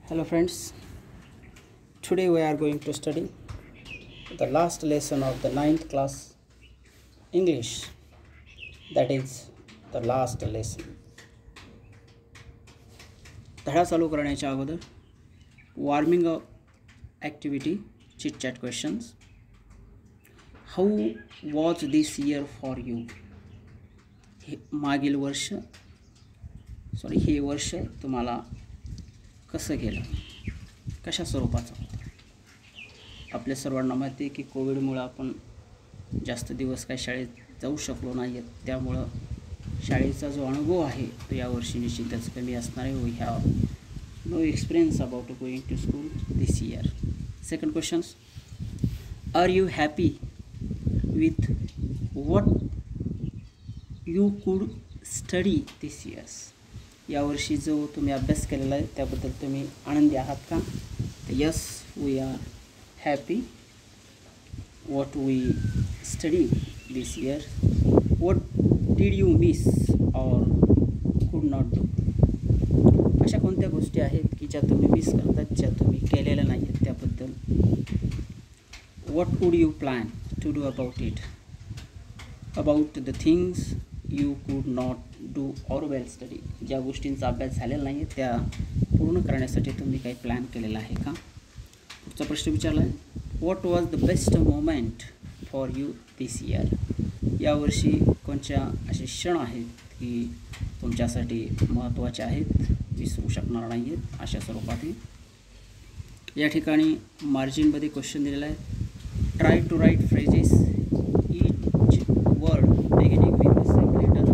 Hello friends, today we are going to study the last lesson of the 9th class English, that is the last lesson. धडा चालू करण्याच्या अगोदर warming up activity chit chat questions. How was this year for you? मागील वर्ष हे वर्ष तुम्हाला कसं गेलं, कशा स्वरूपाचं होतं? आपल्या सर्वांना माहिती आहे की कोविडमुळं आपण जास्त दिवस काही शाळेत जाऊ शकलो नाही आहेत, त्यामुळं शाळेचा जो अनुभव आहे तो यावर्षी निश्चितच कमी असणार आहे. We have no experience about going to school this year. Second questions, are you happy with what you could study this years? यावर्षी जो तुम्ही अभ्यास केलेला आहे त्याबद्दल तुम्ही आनंदी आहात का? तर yes, we are happy. What we study this year, what did you miss or could not do? अशा कोणत्या गोष्टी आहेत की ज्या तुम्ही मिस करतात, ज्या तुम्ही केलेल्या नाही आहेत त्याबद्दल? What would you plan to do about it? About the things you could not do or well study. ज्या गोष्टींचा अभ्यास झालेला नाही आहे त्या पूर्ण करण्यासाठी तुम्ही काही प्लॅन केलेला आहे का? पुढचा प्रश्न विचारला आहे, what was the best moment for you this year? यावर्षी कोणत्या असे क्षण आहेत की तुमच्यासाठी महत्त्वाचे आहेत, विसरू शकणार नाही आहेत अशा स्वरूपात? या ठिकाणी मार्जिनमध्ये क्वेश्चन दिलेला आहे, try to write phrases each word beginning with the same letter.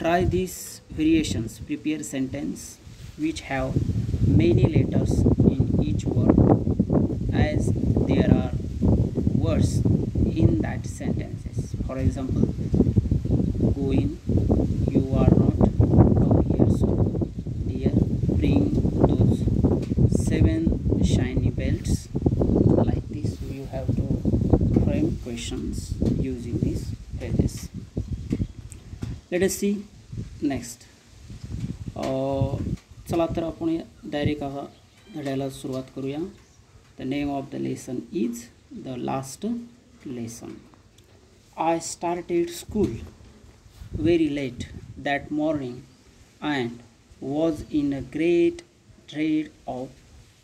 Try these variations. Prepare sentence which have many letters in each word as there are words in that sentences. For example, go in, you are not, come here soon, dear, bring those 7 shiny belts. Like this you have to frame questions using these phrases. Let us see next. चला तर आपण direct धड्याला सुरुवात करूया. The name of the lesson is the last lesson. I started school very late that morning and was in a great dread of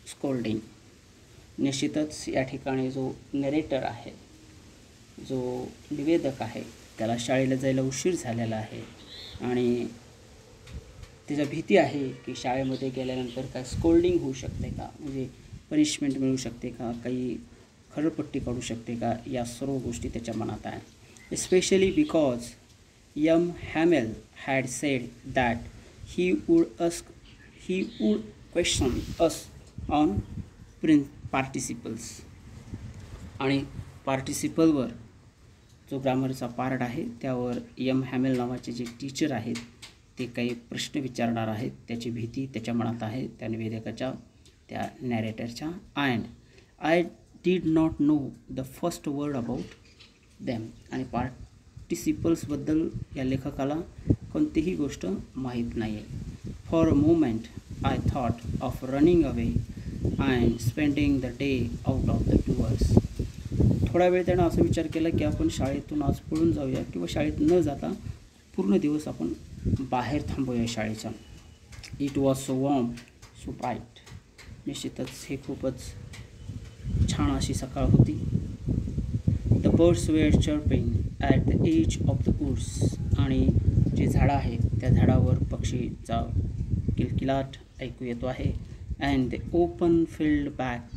scolding. निश्चितच या ठिकाणी जो नरेटर आहे, जो निवेदक आहे, त्याला शाळेला जायला उशीर झालेला आहे आणि त्याच्या भीती आहे की शाळेमध्ये गेल्यानंतर काय स्कोल्डिंग होऊ शकते का, म्हणजे पनिशमेंट मिळू शकते का, काही खरडपट्टी काढू शकते का, या सर्व गोष्टी त्याच्या मनात आहे. Especially because M Hamel had said that he would question us on participles. आणि पार्टिसिपलवर जो ग्रामरचा पार्ट आहे त्यावर यम हॅमेल नावाचे जे टीचर आहेत ते काही प्रश्न विचारणार आहेत, त्याची भीती त्याच्या मनात आहे, त्या निवेदकाच्या, त्या नॅरेटरच्या. And I did not know the first word about them. आणि पार्टिसिपल्सबद्दल या लेखकाला कोणतीही गोष्ट माहीत नाही आहे. For a moment I thought of running away and spending the day out of the doors. थोडा वेळ त्यानं असं विचार केला की आपण शाळेतून आज पळून जाऊया किंवा शाळेत न जाता पूर्ण दिवस आपण बाहेर थांबूया शाळेच्या. It was so warm so bright. निश्चितच हे खूपच छान अशी सकाळ होती. The birds were chirping at the edge of the woods. आणि जे झाडं आहे त्या झाडावर पक्षीचा किलकिलाट ऐकू येतो आहे. And the open field back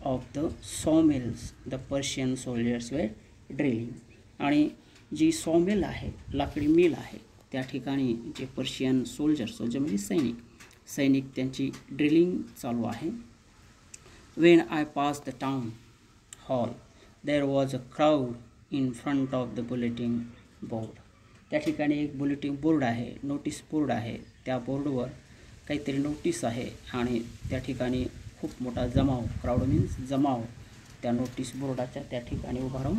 of the sawmills the Persian soldiers were drilling. आणि जी सॉमिल आहे, लाकडी मिल आहे, त्या ठिकाणी जे पर्शियन सोल्जर म्हणजे सैनिक त्यांची ड्रिलिंग चालू आहे. When I pass the town hall there was a crowd in front of the bulletin board. त्या ठिकाणी एक बुलेटिन बोर्ड आहे, नोटीस बोर्ड आहे, त्या बोर्डवर काहीतरी नोटीस आहे आणि त्या ठिकाणी खूप मोठा जमाव, क्राऊड मीन्स जमाव, त्या नोटीस बोर्डाच्या त्या ठिकाणी उभा राहून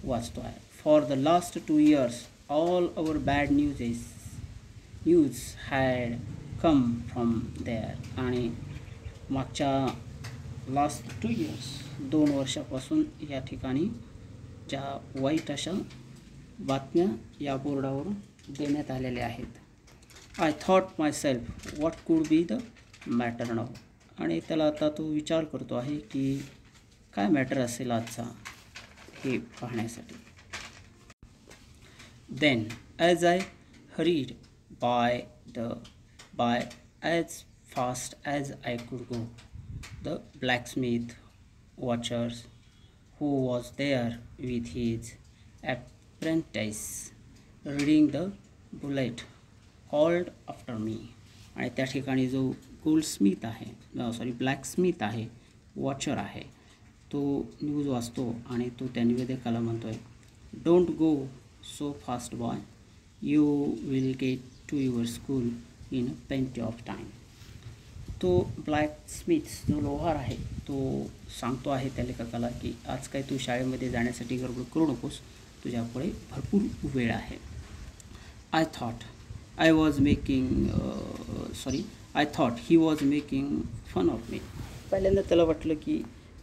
वाचतो आहे. For the last 2 years all our bad news had come from there. आणि मागच्या लास्ट 2 years 2 वर्षापासून या ठिकाणी ज्या वाईट अशा बातम्या या बोर्डावर देण्यात आलेल्या आहेत. I thought my self what could be the matter नाव. आणि त्याला आता तो विचार करतो आहे की काय मॅटर असेल आजचा हे पाहण्यासाठी. Then as I hurried by as fast as I could go, the blacksmith watchers who was there with his apprentice reading the bullet called after me. आणि त्या ठिकाणी जो गोल्डस्मिथ आहे ब्लॅकस्मिथ आहे, वॉचर आहे, तो न्यूज वाचतो आणि तो त्या निवेदकाला म्हणतो आहे, don't go so fast boy, you will get to your school in plenty of time. तो ब्लॅकस्मिथ जो लोहार आहे तो सांगतो आहे त्या लेखकाला की आज काय तू शाळेमध्ये जाण्यासाठी गडबड करू नकोस, तुझ्याकडे भरपूर वेळ आहे. I thought he was making fun of me. पहिल्यांदा त्याला वाटलं की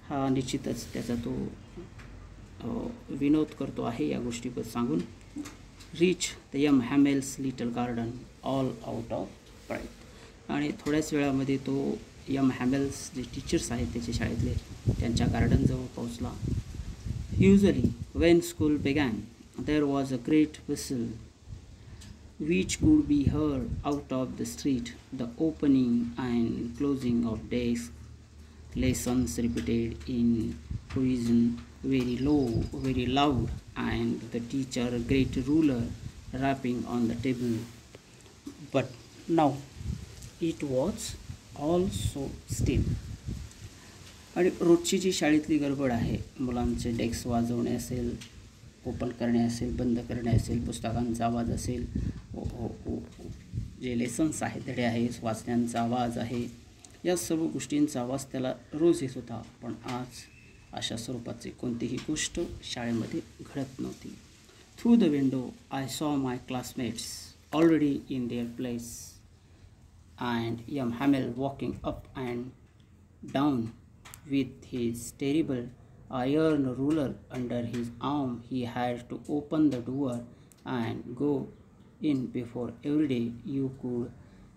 हा निश्चितच त्याचा तो विनोद करतो आहे या गोष्टीबद्दल सांगून. Reach the M Hamel's little garden all out of pride. आणि थोड्याच वेळामध्ये तो यम हॅमेल्स जे टीचर्स आहेत त्याचे शाळेतले त्यांच्या गार्डनजवळ पोहोचला. Usually when school began there was a great whistle which could be heard out of the street, the opening and closing of desks, lessons repeated in provision very low, very loud, and the teacher great ruler rapping on the table. But now it was all so still. आणि रोजची जी शाळेतली गडबड आहे, मुलांचे desk वाजवणे असेल, open करणे असेल, बंद करणे असेल, पुस्तकांचा आवाज असेल, जे लेसन्स आहेत, धडे आहेत, वाचण्यांचा आवाज आहे, या सर्व गोष्टींचा आवाज त्याला रोज येत होता. पण आज अशा स्वरूपाची कोणतीही गोष्ट शाळेमध्ये घडत नव्हती. Through the window I saw my classmates already in their place and M Hamel walking up and down with his terrible iron ruler under his arm. He had to open the door and go in before every day. You could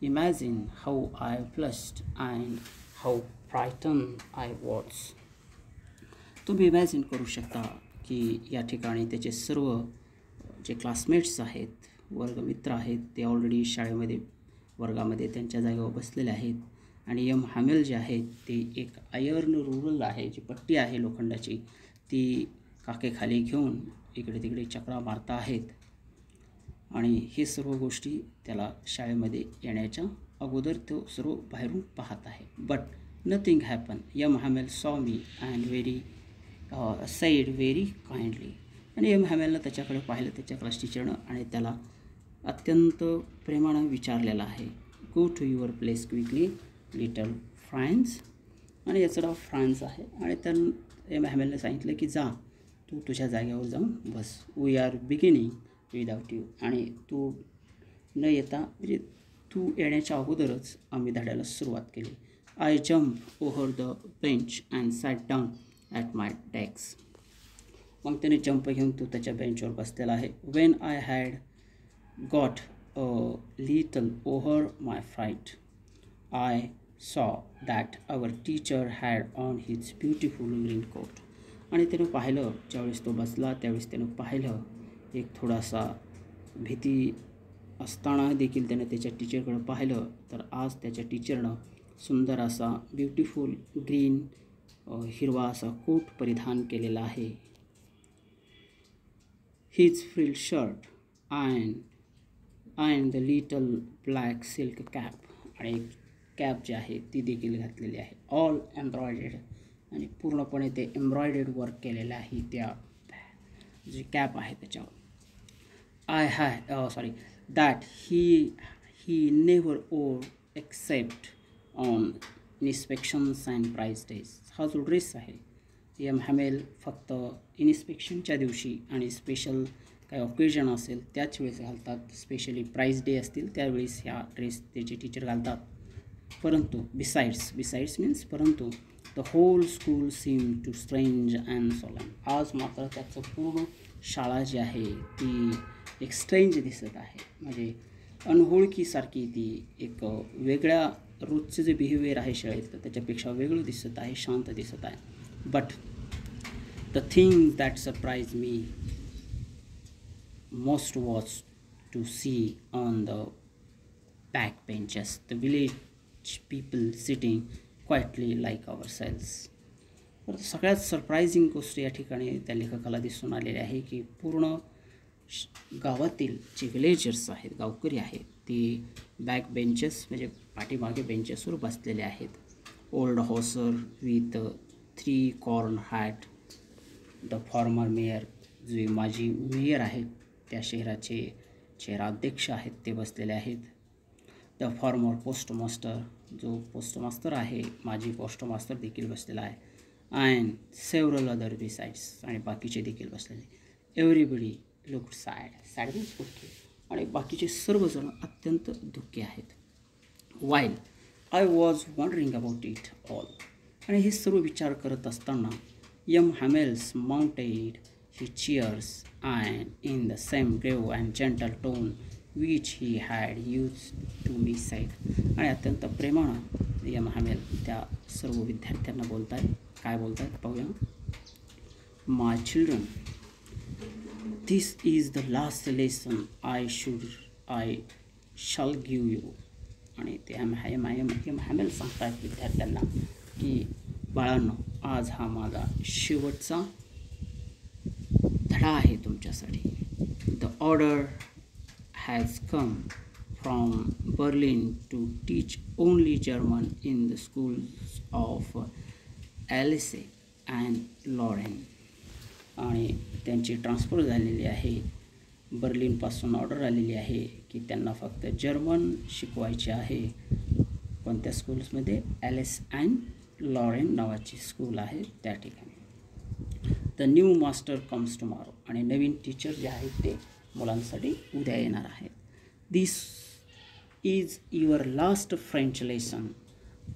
imagine how I blushed and how frightened I was. तुम्ही imagine करू शकता की या ठिकाणी त्याचे सर्व जे classmates आहेत, वर्गमित्र आहेत, ते ऑलरेडी शाळेमध्ये वर्गामध्ये त्यांच्या जागेवर बसलेले आहेत. आणि यम हॅमेल जे आहेत ते एक आयर्न रुरल आहे, जी पट्टी आहे लोखंडाची, ती काकेखाली घेऊन इकडे तिकडे चक्रा मारता आहेत. आणि हे सर्व गोष्टी त्याला शाळेमध्ये येण्याच्या अगोदर तो सर्व बाहेरून पाहत आहे. But nothing happen. M Hamel saw me and said very kindly. आणि यम हॅमेलनं त्याच्याकडे पाहिलं, त्याच्या क्लास टीचरनं, आणि त्याला अत्यंत प्रेमानं विचारलेलं आहे, go to your place quickly little Franz. आणि याचं नाव फ्रान्स आहे. आणि त्यानं एम हॅमेलने सांगितलं की जा, तू तुझ्या जागेवर जाऊन बस, we are beginning without you. आणि तू न येता, म्हणजे तू येण्याच्या अगोदरच आम्ही धड्याला सुरुवात केली. I jump over the bench and sat down at my desk. मग त्याने जंप घेऊन तो त्याच्या बेंचवर बसलेला आहे. When I had got a little over my fright I saw that our teacher had on his beautiful green coat. आणि त्यानं पाहिलं, ज्यावेळेस तो बसला त्यावेळेस त्यानं पाहिलं, एक थोडासा भीती असताना देखील त्यानं त्याच्या टीचरकडं पाहिलं, तर आज त्याच्या टीचरनं सुंदर असा ब्युटिफुल ग्रीन हिरवा असा कोट परिधान केलेला आहे. His frilled shirt and the little black silk cap. आणि कॅप जी आहे ती देखील घातलेली आहे, ऑल एम्ब्रॉयडेड, आणि पूर्णपणे ते एम्ब्रॉयडेड वर्क केलेलं आहे त्या जी कॅप आहे त्याच्यावर. That he never wore except on inspections and prize days. हा जो ड्रेस आहे एम हॅमेल फक्त इन्स्पेक्शनच्या दिवशी आणि स्पेशल काही ऑकेजन असेल त्याच वेळेस घालतात. स्पेशली प्राईज डे असतील त्यावेळेस ह्या ड्रेस त्याचे टीचर घालतात. परंतु बिसाइड्स मीन्स परंतु the whole school seem to strange and solemn. आज मात्र त्याचं पूर्ण शाळा जी आहे ती एक स्ट्रेंज दिसत आहे, म्हणजे अनोळखीसारखी. ती एक वेगळ्या रोजचं जे बिहेवियर आहे शाळेत त्याच्यापेक्षा वेगळं दिसत आहे, शांत दिसत आहे. But the thing that surprise me most was to see on the back benches the village people sitting quietly like ourselves. तर सगळ्यात सरप्रायझिंग गोष्ट या ठिकाणी त्या लेखकाला दिसून आलेली आहे की पूर्ण गावातील जे विलेजर्स आहेत, गावकरी आहेत, ते बॅक बेंचेस म्हणजे पाठीमागे बेंचेसवर बसलेले आहेत. Old Hauser with 3 corn hat, the former mayor, जे माजी मेयर आहेत त्या शहराचे शहराध्यक्ष आहेत ते बसलेले आहेत. द फॉर्मर पोस्टमास्टर, जो पोस्टमास्टर आहे माजी पोस्टमास्टर देखील बसलेला आहे. अँड सेव्हरल अदर बिसाइड्स, आणि बाकीचे देखील बसलेले. एव्हरीबडी लुक्ड सॅड मीन्स दुःखी, आणि बाकीचे सर्वजण अत्यंत दुःखी आहेत. While I was wondering about it all, आणि हे सर्व विचार करत असताना M Hamel's mounted his cheers, and in the same grave and gentle tone which he had used to me said. आणि अत्यंत प्रेमानं यम हॅमेल त्या सर्व विद्यार्थ्यांना बोलत आहेत. काय बोलत आहेत पाहूया. My children, this is the last lesson I shall give you. आणि ते यम हॅमेल सांगतात विद्यार्थ्यांना की बाळांनो, आज हा माझा शेवटचा धडा आहे तुमच्यासाठी. The order has come from Berlin to teach only German in the schools of Alsace and Lorraine. आणि त्यांची ट्रान्सफर झालेली आहे. बर्लिनपासून ऑर्डर आलेली आहे की त्यांना फक्त जर्मन शिकवायचे आहे. कोणत्या स्कूल्समध्ये? ॲलिस अँड लॉरेन नावाची स्कूल आहे त्या ठिकाणी. The new master comes tomorrow, आणि नवीन टीचर जे आहेत ते मुलांसाठी उद्या येणार आहेत. This is your last French lesson.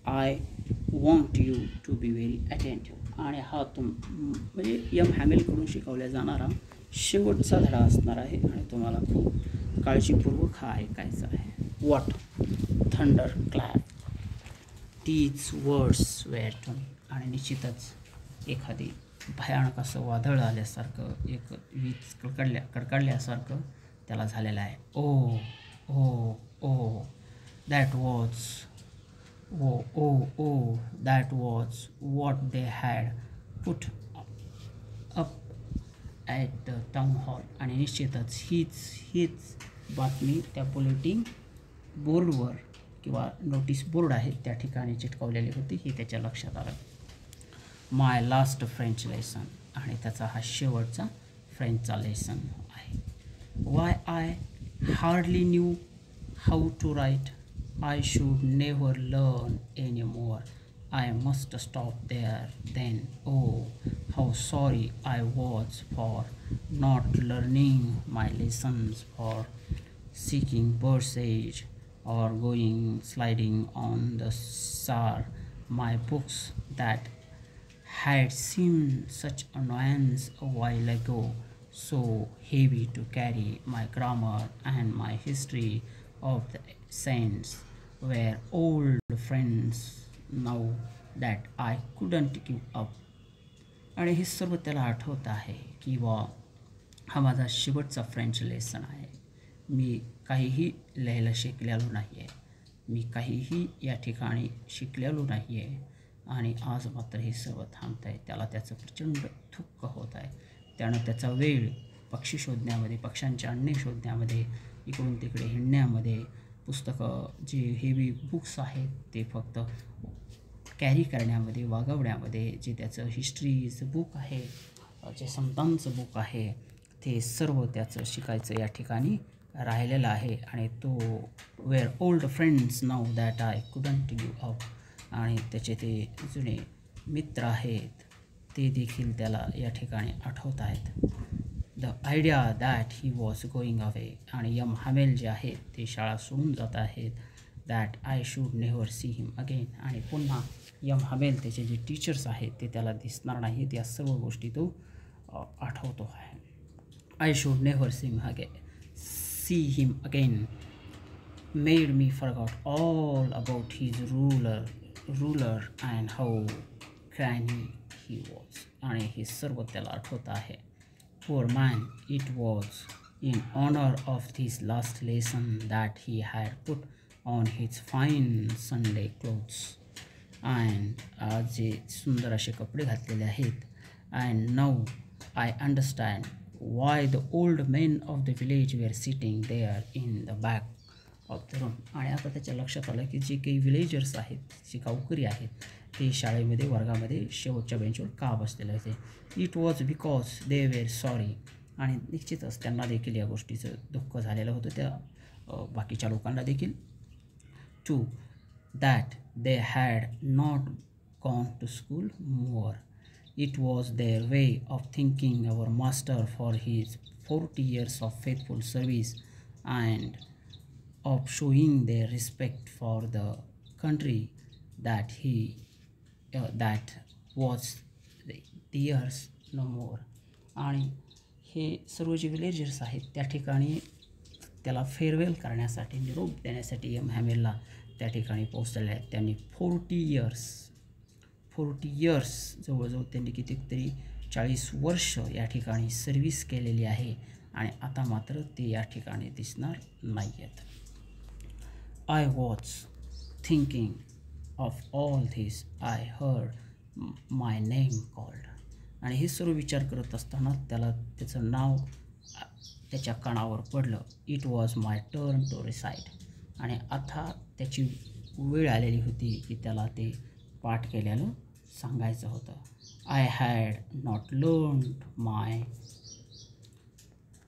I want you to be very attentive. आणि हा म्हणजे यम हॅमेलकडून शिकवल्या जाणारा शेवटचा धडा असणार आहे आणि तुम्हाला खूप काळजीपूर्वक हा ऐकायचा आहे. What thunder clap these words were to me. आणि निश्चितच एखादी भयानक असं वादळ आल्यासारखं, एक वीज कडकडल्यासारखं त्याला झालेलं आहे. Oh oh oh that was oh that was what they had put up at the town hall. आणि निश्चितच हीच बातमी त्या बुलेटिन बोर्डवर किंवा नोटीस बोर्ड आहेत त्या ठिकाणी चिटकवलेली होती, ही त्याच्या लक्षात आलं. माय लास्ट फ्रेंच लेसन, आणि त्याचा हा शेवटचा फ्रेंचचा लेसन आहे. Why I hardly knew how to write. I should never learn any more. I must stop there then. Oh how sorry I was for not learning my lessons, for seeking passage or going sliding on the Saar. My books that had seemed such annoyance a while ago, so heavy to carry, my grammar and my history of the saints, were old friends now that I couldn't give up. आणि हे सर्व त्याला आठवत आहे की हा माझा शेवटचा फ्रेंच लेसन आहे. मी काहीही लिहायला शिकलेलो नाही आहे, मी काहीही या ठिकाणी शिकलेलो नाही आहे, आणि आज मात्र हे सर्व थांबत आहे. त्याला त्याचं प्रचंड दुःख होत आहे. त्यानं त्याचा वेळ पक्षी शोधण्यामध्ये, पक्ष्यांच्या अंडे शोधण्यामध्ये, इकडून तिकडे हिंडण्यामध्ये, पुस्तकं जे हेवी बुक्स आहेत ते फक्त कॅरी करण्यामध्ये, वागवण्यामध्ये, जे त्याचं हिस्ट्रीचं बुक आहे, जे संतांचं बुक आहे, ते सर्व त्याचं शिकायचं या ठिकाणी राहिलेला आहे. आणि तो were old friends now that I couldn't give up. आणि त्याचे ते जुने मित्र आहेत ते देखील त्याला या ठिकाणी आठवत आहेत. The idea that he was going away, आणि यम हॅमेल जे आहेत ते शाळा सोडून जात आहेत. That I should never see him again, आणि पुन्हा यम हॅमेल त्याचे जे टीचर्स आहेत ते त्याला दिसणार नाहीत. या सर्व गोष्टी तो आठवतो आहे. I should never see him again made me forgot all about his ruler and how cranny he was. आणि हे सर्व त्याला आठवत आहे. Poor man, it was in honor of this last lesson that he had put on his fine Sunday clothes. And आज जे सुंदर असे कपडे घातलेले आहेत. And now I understand why the old men of the village were sitting there in the back of the room. आणि आता त्याच्या लक्षात आलं की जे काही विलेजर्स आहेत, जे गावकरी आहेत, ते शाळेमध्ये वर्गामध्ये शेवटच्या बेंचवर का बसलेले होते. It was because they were sorry, आणि निश्चितच त्यांना देखील या गोष्टीचं दुःख झालेलं होतं, त्या बाकीच्या लोकांना देखील. To that they had not gone to school more. It was their way of thinking our master for his 40 years of faithful service and of showing their respect for the country that that was theirs no more. आणि हे सर्व जे villagers आहेत त्या ठिकाणी त्याला farewell करण्यासाठी, निरोप देण्यासाठी यम हॅमेलला त्या ठिकाणी पोहोचलेले आहेत. त्यांनी 40 years जवळजवळ त्यांनी कितीतरी 40 वर्ष या ठिकाणी सर्व्हिस केलेली आहे, आणि आता मात्र ते या ठिकाणी दिसणार नाही आहेत. I was thinking of all this. I heard my name called. आणि हे सर्व विचार करत असताना त्याला त्याचं नाव त्याच्या कानावर पडलं. It was my turn to recite. आणि आता त्याची वेळ आलेली होती की त्याला ते पाठ केलेलं सांगायचं होतं. I had not learned my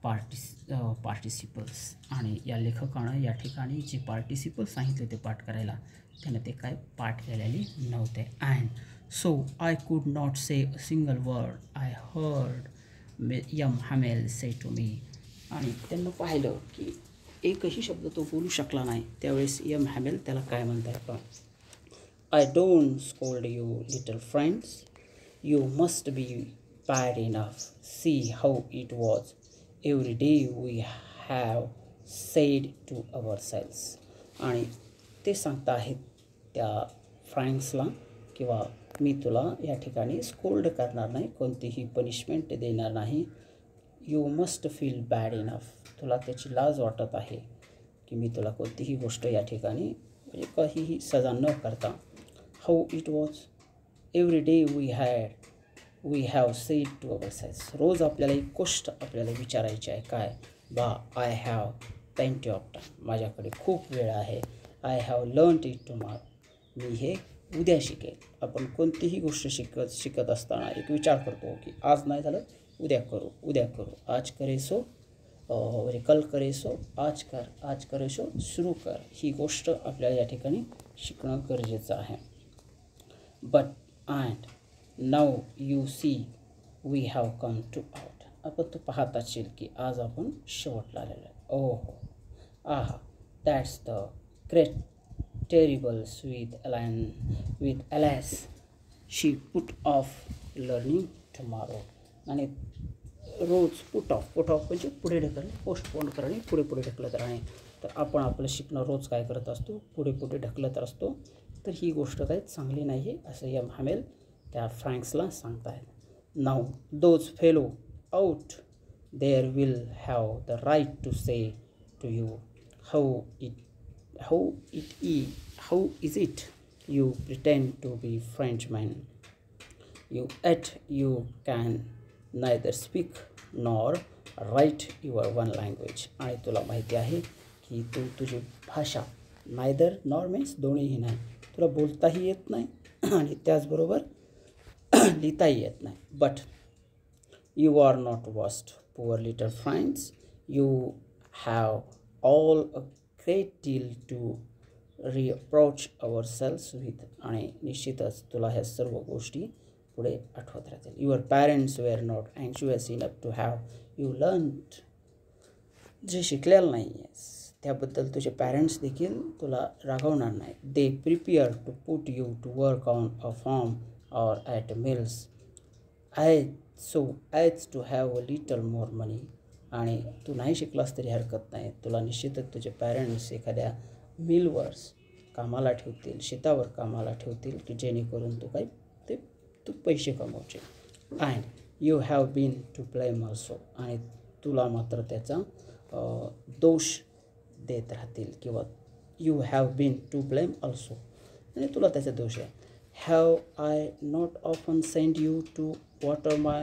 participles. आणि या लेखकानं या ठिकाणी जे पार्टिसिपल्स सांगितले ते पाठ करायला, त्यानं ते काय पाठ केलेले नव्हते. And so I could not say a single word I heard M Hamel say to me. आणि त्यांना पाहिलं की एकही शब्द तो बोलू शकला नाही. त्यावेळेस यम हॅमेल त्याला काय म्हणताय पण, I don't scold you little friends, you must be bad enough, see how it was every day we have said to ourselves. आणि ते सांगता आहेत त्या फ्रँक्सला किंवा मी तुला या ठिकाणी स्कोल्ड करणार नाही, कोणतीही पनिशमेंट देणार नाही. You must feel bad enough. तुला त्याची लाज वाटत आहे की मी तुला कोणतीही गोष्ट या ठिकाणी म्हणजे काहीही सजा न करता. How it was every day we have said to ourselves. रोज आपल्याला एक गोष्ट आपल्याला विचारायची आहे. काय? Bah I have plenty of time. माझ्याकडे खूप वेळ आहे. I have learned it tomorrow. मी हे उद्या शिकेल. आपण कोणतीही गोष्ट शिकत असताना एक विचार करतो की आज नाही झालं उद्या करू. आज करे सो म्हणजे कल करे सो आज करे सो सुरू कर. ही गोष्ट आपल्याला या ठिकाणी शिकणं गरजेचं आहे. But and now you see we have come to out. आपण तू पाहत असेल की आज आपण शेवटला आलेलो आहे. ओहो आहा, that's the great trouble with Alsace she put off learning tomorrow. आणि रोज पुट ऑफ म्हणजे पुढे ढकलणे, पोस्टपोन करणे, पुढे ढकलत राहणे. तर आपण आपलं शिकणं रोज काय करत असतो, पुढे ढकलत असतो. तर ही गोष्ट काही चांगली नाही आहे असं यम हॅमेल त्या फ्रँक्सला सांगतायत. Now those fellow out there will have the right to say to you how is it you pretend to be Frenchman. You can neither speak nor write your one language. आणि तुला माहिती आहे की तुझी भाषा नायदर नॉर मीन्स दोन्हीही नाही. तुला बोलताही येत नाही आणि त्याचबरोबर लिहिताही येत नाही. But you are not worst poor little friends. You have all a great deal to reproach ourselves with. आणि निश्चितच तुला ह्या सर्व गोष्टी पुढे आठवत राहतील. Your parents were not anxious enough to have you learned. जे शिकलेलं नाही आहेस त्याबद्दल तुझे पॅरेंट्स देखील तुला रागवणार नाही. They prepare to put you to work on a farm or at mills as to have a little more money. आणि तू नाही शिकलास तरी हरकत नाही, तुला निश्चितच तुझे पॅरेंट्स एखाद्या मिलवर कामाला ठेवतील, शेतावर कामाला ठेवतील की जेणेकरून तू काही तू पैसे कमवचे. And you have been to blame also. आणि तुला मात्र त्याचा दोष देत राहतील किंवा you have been to blame also आणि तुला त्याचा दोष आहे. Have I not often send you to water my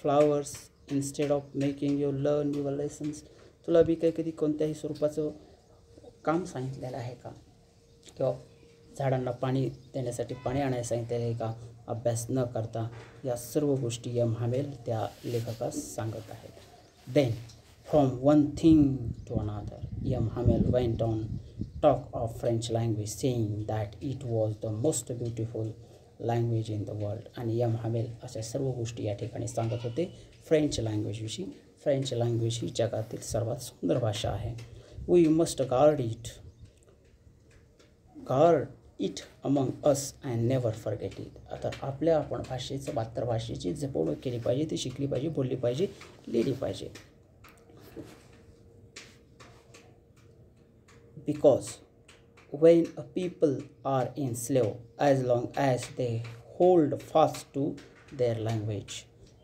flowers instead of making you learn your lessons. तुला बी काही कधी कोणत्याही स्वरूपाचं काम सांगितलेलं आहे का, किंवा झाडांना पाणी देण्यासाठी पाणी आणायला सांगितलेलं आहे का, अभ्यास न करता. या सर्व गोष्टी एम हॅमेल त्या लेखकास सांगत आहेत. Then from one thing to another M Hamel went on talk of French language saying that it was the most beautiful language in the world. आणि एम हॅमेल अशा सर्व गोष्टी या ठिकाणी सांगत होते फ्रेंच लँग्वेजविषयी. फ्रेंच लँग्वेज ही जगातील सर्वात सुंदर भाषा आहे. We must guard it among us and never forget it. आता आपण भाषेचं मातृभाषेची जपवणूक केली पाहिजे, ती शिकली पाहिजे, बोलली पाहिजे, लिहिली पाहिजे. Because when a people are enslaved as long as they hold fast to their language.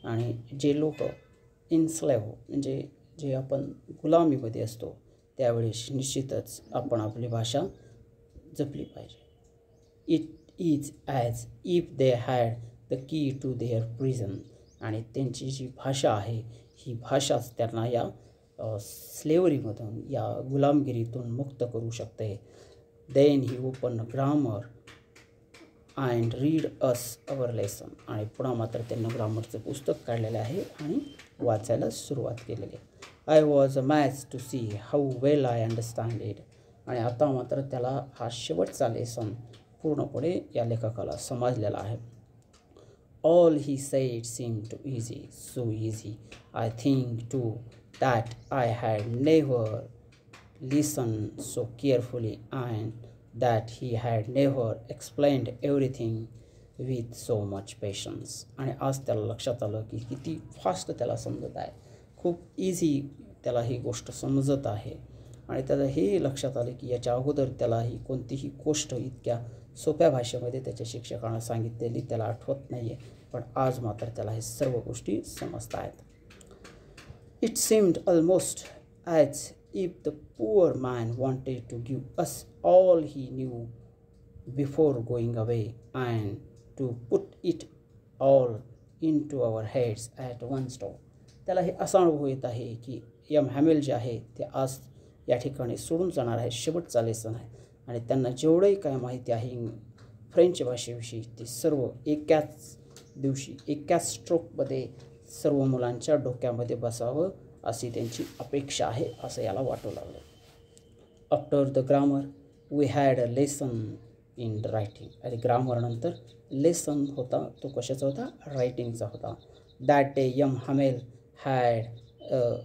आणि जे लोक इन्स्लेव म्हणजे जे आपण गुलामीमध्ये असतो त्यावेळेस निश्चितच आपण आपली भाषा जपली पाहिजे. It is as if they had the key to their prison. आणि त्यांची जी भाषा आहे ही भाषाच त्यांना या स्लेवरीमधून, या गुलामगिरीतून मुक्त करू शकते. Then he open grammar and read us our lesson. आणि पुन्हा मात्र त्यांना ग्रामरचं पुस्तक काढलेलं आहे आणि वाचायला सुरुवात केलेली आहे. I was a match to see how well I understand it. आणि आता मात्र त्याला हा शेवटचा लेसन पूर्णपणे या लेखकाला समजलेला आहे. All he said seem too easy, so easy I think too that I had never listened so carefully and that he had never explained everything with so much patience. आणि आज त्याला लक्षात आलं की किती फास्ट त्याला समजत आहे, खूप इझी त्याला ही गोष्ट समजत आहे. आणि त्याला हे लक्षात आलं की याच्या अगोदर त्याला ही कोणतीही गोष्ट इतक्या सोप्या भाषेमध्ये त्याच्या शिक्षकांना सांगितलेली त्याला आठवत नाही आहे, पण आज मात्र त्याला हे सर्व गोष्टी समजत आहेत. It seemed almost as if the poor man wanted to give us all he knew before going away and to put it all into our heads at one stop. त्याला हे असा अनुभव येत आहे की एम हॅमेल जे आहे ते आज या ठिकाणी सोडून जाणार आहे, शेवटचा लेसन आहे. आणि त्यांना जेवढंही काय माहिती आहे फ्रेंच भाषेविषयी ते सर्व एकाच दिवशी एकाच स्ट्रोकमध्ये सर्व मुलांच्या डोक्यामध्ये बसावं अशी त्यांची अपेक्षा आहे, असं याला वाटू लागलं. After the grammar we had a lesson in writing. आणि ग्रामरनंतर लेसन होता, तो कशाचा होता, रायटिंगचा होता. That day M Hamel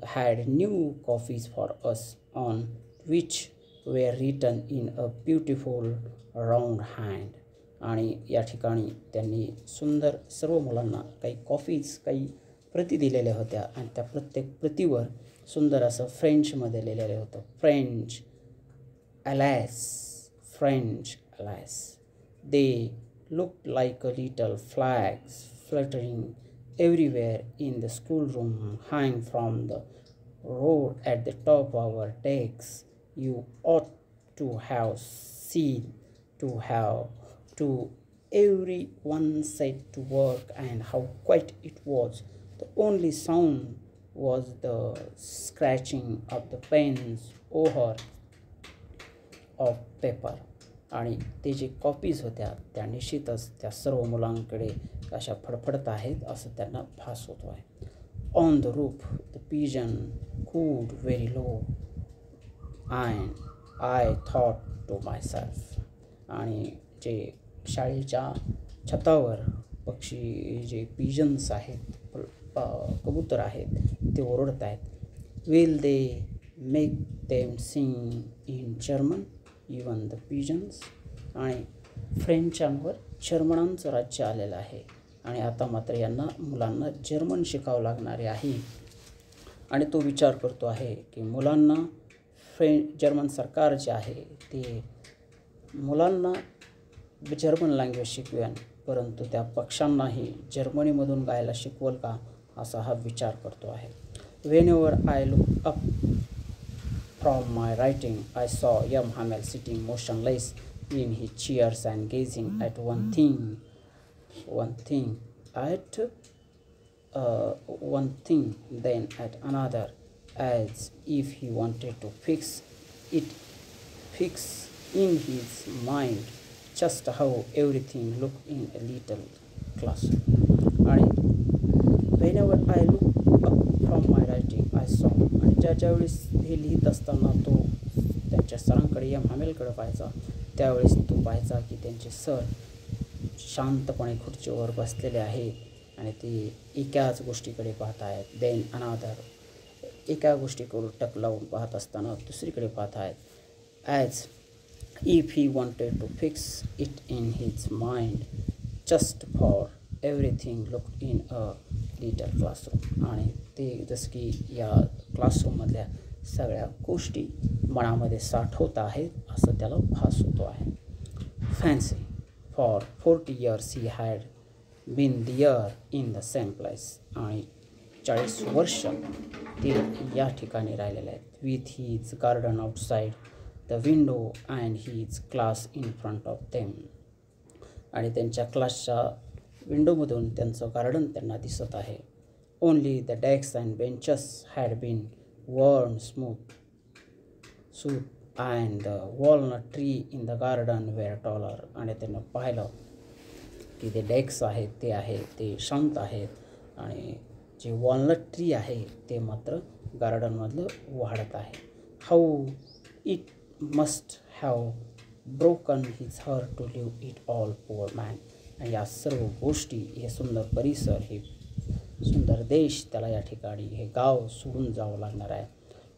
had new copies for us on which were written in a beautiful round hand. आणि या ठिकाणी त्यांनी सुंदर सर्व मुलांना काही कॉफीज, काही प्रती दिलेल्या होत्या आणि त्या प्रत्येक प्रतीवर सुंदर असं फ्रेंचमध्ये लिहिलेलं होतं. French Alsace. They looked like a little flags fluttering everywhere in the school room hang from the rod at the top our desks. You ought to have seen to every one set to work and how quiet it was. The only sound was the scratching of the pens over of paper. आणि ते जे copies होत्या त्या निश्चितच त्या सर्व मुलांकडे अशा फडफडत आहेत असं त्यांना भास होतो आहे. On the roof the pigeon cooed very low and I thought to myself. आणि जे शाळेच्या छतावर पक्षी जे पिजन्स आहेत, कबूतर आहेत ते ओरडत आहेत. Will they make them sing in German even the pigeons. आणि फ्रेंचांवर जर्मनांचं राज्य आलेलं आहे आणि आता मात्र यांना मुलांना जर्मन शिकावं लागणारे आहे. आणि तो विचार करतो आहे की मुलांना जर्मन सरकार जे आहे ते मुलांना जर्मन लँग्वेज शिकवेन, परंतु त्या पक्ष्यांनाही जर्मनीमधून गायला शिकवल का, असा हा विचार करतो आहे. Whenever I look up from my writing, I saw young Hamel sitting motionless in his chairs and gazing at one thing, then at another, as if he wanted to fix in his mind just how everything looked in a little classroom. आणि whenever I look up from my writing, I saw. आणि ज्यावेळेस हे लिहित असताना तो त्यांच्या सरांकडे या हॅमेलकडे पाहायचा, त्यावेळेस तो पाहायचा की त्यांचे सर शांतपणे खुर्चीवर बसलेले आहेत आणि ते एकाच गोष्टीकडे पाहत आहेत. देन अनादर, एका गोष्टीकडे टक लावून पाहत असताना दुसरीकडे पाहत आहेत. As if he wanted to fix it in his mind just for everything looked in a little classroom. आणि ते जसं की या क्लासरूममधल्या सगळ्या गोष्टी मनामध्ये साठवत आहेत असं त्याला भास होतो आहे. Fancy for 40 years he had been there in the same place. आणि 40 वर्ष ते या ठिकाणी राहिलेले आहेत. with his garden outside the window and his class in front of them. आणि त्यांच्या क्लासच्या विंडोमधून त्यांचं गार्डन त्यांना दिसत आहे. Only the desks and benches had been worn smooth and the walnut tree in the garden were taller. आणि त्यांना पाहिलं की ते डेस्क आहेत ते शांत आहेत आणि जे वॉलनट ट्री आहे ते मात्र गार्डनमधलं वाढत आहे. How it must have broken his heart to leave it all, poor man. आणि या सर्व गोष्टी, हे सुंदर परिसर, हे सुंदर देश त्याला या ठिकाणी हे गाव सोडून जावं लागणार आहे.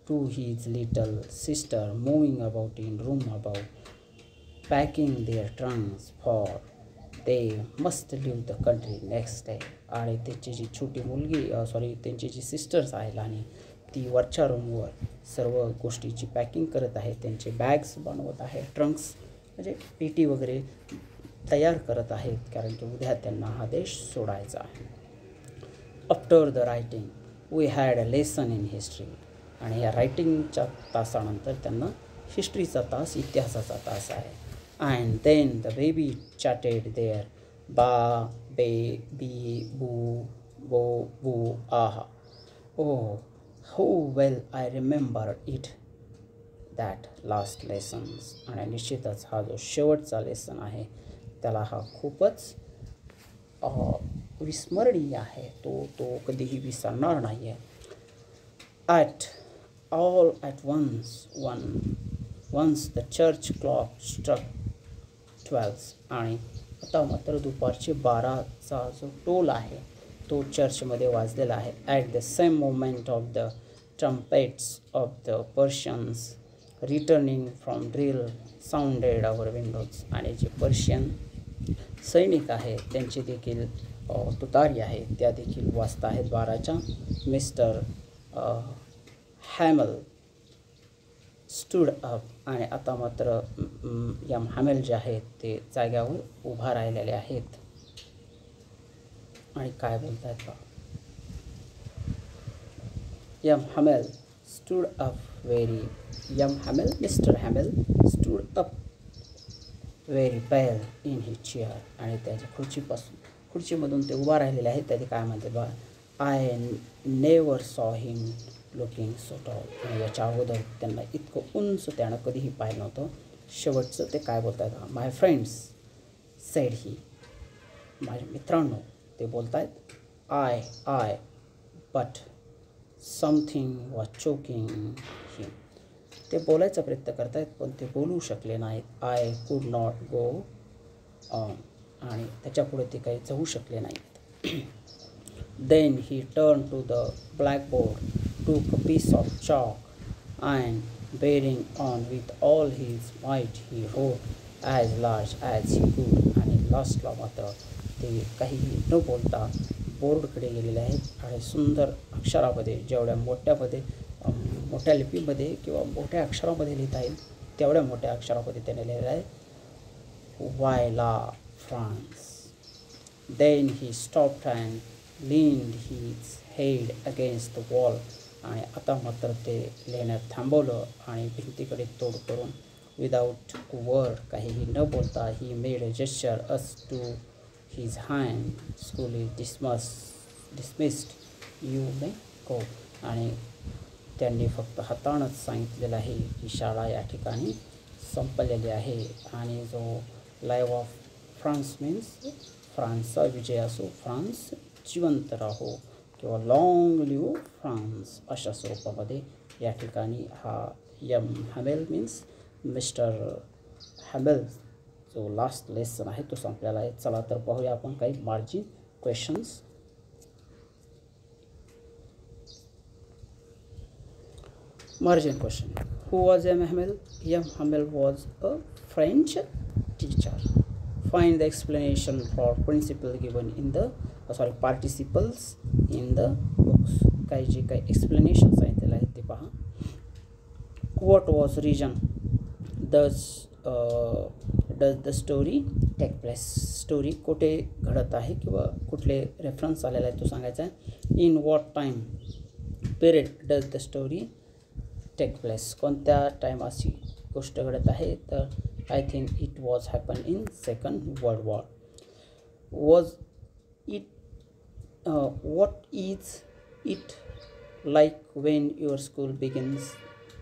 To his little sister moving about in room above, packing their trunks for they must leave the country next day. आणि त्याची जी छोटी मुलगी त्यांची जी सिस्टर्स आहे लहानी, ती वरच्या रूमवर सर्व गोष्टीची पॅकिंग करत आहे, त्यांचे बॅग्स बनवत आहे, ट्रंक्स म्हणजे पेटी वगैरे तयार करत आहेत, कारण की उद्या त्यांना हा देश सोडायचा आहे. After the writing we had a lesson in history. आणि या रायटिंगच्या तासानंतर त्यांना हिस्ट्रीचा तास, इतिहासाचा तास आहे. And then the baby chatted their ba be बी बू बो बू आहा. ओ how well I remember it, that last lessons. आणि निश्चितच हा जो शेवटचा लेसन आहे त्याला हा खूपच विस्मरणीय आहे, तो कधीही विसरणार नाही आहे. all at once the church clock struck 12. आणि आता मात्र दुपारचे 12चा जो टोल आहे तो चर्चमध्ये वाजलेला आहे. At the same moment of the trumpets of the Persians returning from drill sounded our windows. आणि जे पर्शियन सैनिक आहेत त्यांची देखील तुतारी आहे त्या देखील वाजत आहेत 12च्या. Mister Hamel stood up. आणि आता मात्र या हॅमेल जे आहेत ते जाग्यावर उभा राहिलेले आहेत आणि काय बोलत आहेत बा. Mr. Hamel stood up very pale in his chair. आणि त्याच्या खुर्चीमधून ते उभा राहिलेले आहेत. त्याचे काय म्हणतात बा, आय नेवर सॉ हिम लुकिंग सो टॉल. याच्या अगोदर त्यांना इतकं उंच त्यानं कधीही पाहिलं नव्हतं. शेवटचं ते काय बोलत आहेत, माय फ्रेंड्स सेड ही. माझ्या मित्रांनो ते बोलत आहेत, I but something was choking him. ते बोलायचा प्रयत्न करत आहेत पण ते बोलू शकले नाहीत. I could not go on. आणि त्याच्यापुढे ते काही जाऊ शकले नाहीत. Then he turned to the blackboard, took a piece of chalk, and bearing on with all his might, he wrote as large as he could. आणि लास्टला मात्र ते काहीही न बोलता बोर्डकडे गेलेले आहेत आणि सुंदर अक्षरामध्ये, जेवढ्या मोठ्या लिपीमध्ये किंवा मोठ्या अक्षरामध्ये लिहिता येईल तेवढ्या मोठ्या अक्षरामध्ये त्याने लिहिलेलं आहे, Voila France. Then he stopped and leaned his head against the wall. आणि आता मात्र ते लिहिण्यात थांबवलं आणि भिंतीकडे तोड करून विदाउट वर्ड, काहीही न बोलता, he made a gesture us to his hand, school is dismissed, you may go. आणि त्यांनी फक्त हातानंच सांगितलेलं आहे की शाळा या ठिकाणी संपलेली आहे. आणि जो लाईव्ह ऑफ फ्रान्स मीन्स फ्रान्सचा विजय असो, फ्रान्स जिवंत राहो किंवा लॉंग लिव्ह फ्रान्स अशा स्वरूपामध्ये या ठिकाणी हा एम हॅमेल मीन्स मिस्टर हॅमेल जो लास्ट लेसन आहे तो संपलेला आहे. चला तर पाहूया आपण काही margin questions. Margin question. Who was M. Hamel? M. Hamel was a French teacher. Find the explanation for principle given in the participles in the books. काही जे काही एक्सप्लेनेशन सांगितलेलं आहे ते पहा. What was region does the story take place? Story कुठे घडत आहे किंवा कुठले रेफरन्स आलेला आहे तो सांगायचा आहे. In what time period does the story take place? कोणत्या टायमाची गोष्ट घडत आहे? तर I think it was happen in second world war. Was it what is it like when your school begins?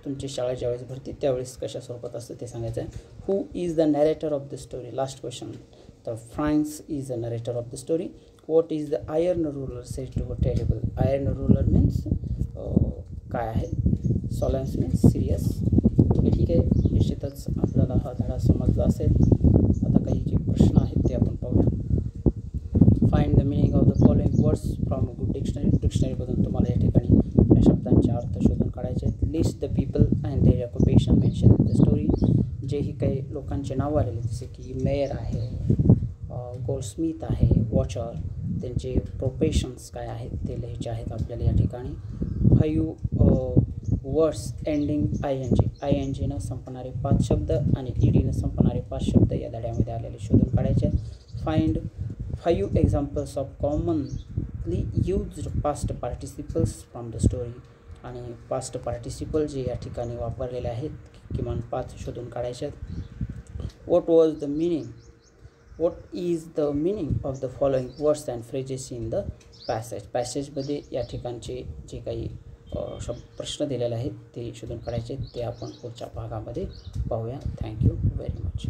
तुमची शाळा ज्यावेळेस भरते त्यावेळेस कशा स्वरूपात असतं ते सांगायचं आहे. Who is the narrator of the story? Last question. तर Franz is the narrator of the story. What is the iron ruler said to terrible? Iron ruler means काय आहे? Solemnness means serious. ठीक आहे. निश्चितच आपल्याला हा धडा समजला असेल. आता काही जे प्रश्न आहेत ते आपण पाहूया. Find the meaning of the following words from a good dictionary. डिक्शनरीमधून तुम्हाला या ठिकाणी या शब्दांचे अर्थ शोधून काढायचे आहेत. List the people and their occupation mention in the story. जेही काही लोकांचे नाव आलेले जसे की मेयर आहे, गोल्डस्मिथ आहे, वॉचर, त्यांचे प्रोफेशन्स काय आहेत ते लिहायचे आहेत आपल्याला या ठिकाणी. 5 वर्ड्स एंडिंग ING नं संपणारे 5 शब्द आणि ED नं संपणारे 5 शब्द या धड्यामध्ये आलेले शोधून काढायचे आहेत. Find 5 examples of commonly used past participles from the story. आणि पास्ट पार्टिसिपल जे या ठिकाणी वापरलेले आहेत किमान 5 शोधून काढायचे आहेत. What is the meaning of the following words and phrases in the passage? पॅसेजमध्ये या ठिकाणचे जे काही प्रश्न दिलेले आहेत ते शोधून काढायचे ते आपण पुढच्या भागामध्ये पाहूया. Thank you very much.